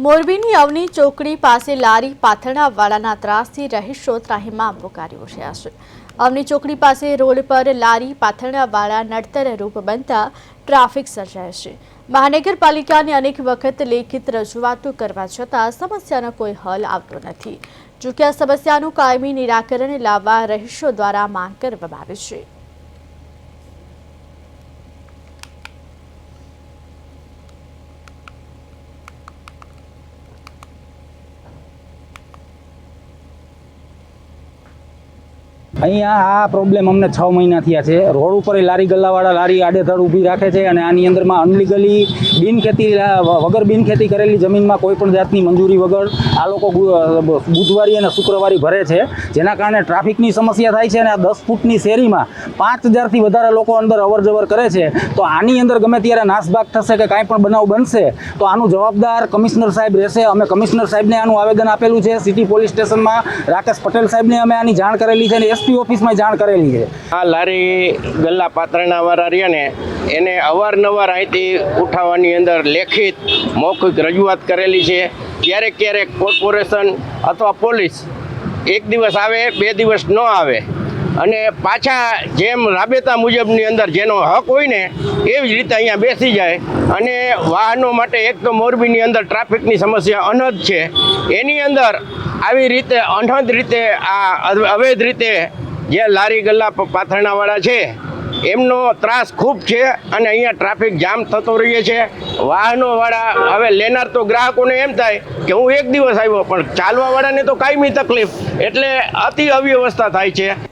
મોરબીની અવની ચોકડી પાસે લારી પાથરણાવાળાના ત્રાસથી રહીશો ત્રાહિમામ પોકારી ઉઠ્યા છે। અવની ચોકડી પાસે રોડ પર લારી પાથરણાવાળા નડતર રૂપ બનતા ટ્રાફિક સર્જાય છે। મહાનગરપાલિકાને અનેક વખત લેખિત રજૂઆતો કરવા છતાં સમસ્યાનો કોઈ હલ આવતો નથી। જો કે આ સમસ્યાનું કાયમી નિરાકરણ લાવવા રહીશો દ્વારા માંગ કરવામાં આવી છે। અહીંયા આ પ્રોબ્લેમ અમને 6 મહિના થયા છે। રોડ ઉપર લારી ગલ્લાવાળા લારી આડેધડ ઊભી રાખે છે અને આની અંદરમાં અનલીગલી વગર બિનખેતી કરેલી જમીનમાં કોઈ પણ જાતની મંજૂરી વગર આ લોકો બુધવારી અને શુક્રવારી ભરે છે, જેના કારણે ટ્રાફિકની સમસ્યા થાય છે અને આ 10 ફૂટની શેરીમાં 5000થી વધારે લોકો અંદર અવરજવર કરે છે। તો આની અંદર ગમે ત્યારે નાસભાગ થશે કે કાંઈ પણ બનાવ બનશે તો આનું જવાબદાર કમિશનર સાહેબ રહેશે। અમે કમિશનર સાહેબને આનું આવેદન આપેલું છે। સિટી પોલીસ સ્ટેશનમાં રાકેશ પટેલ સાહેબને અમે આની જાણ કરેલી છે અને એસપી ઓફિસમાં જાણ કરેલી છે। આ લારી ગલ્લા પાથરણાવાળા રહ્યા ને એને અવારનવાર અહીંથી ઉઠાવવાની અંદર લેખિત મૌખિક રજૂઆત કરેલી છે। ક્યારેક ક્યારેક કોર્પોરેશન અથવા પોલીસ એક દિવસ આવે, 2 દિવસ ન આવે અને પાછા જેમ રાબેતા મુજબની અંદર જેનો હક હોય ને એવી જ રીતે અહીંયા બેસી જાય અને વાહનો માટે એક તો મોરબીની અંદર ટ્રાફિકની સમસ્યા અનહદ છે, એની અંદર આવી રીતે અનહદ રીતે આ અવૈધ રીતે જે લારી ગલ્લા પાથરણાવાળા છે એમનો ત્રાસ ખૂબ છે અને અહીંયા ટ્રાફિક જામ થતો રહે છે। વાહનોવાળા હવે લેનાર તો ગ્રાહકોને એમ થાય કે હું એક દિવસ આવ્યો, પણ ચાલવાવાળાને તો કાયમી તકલીફ, એટલે અતિ અવ્યવસ્થા થાય છે।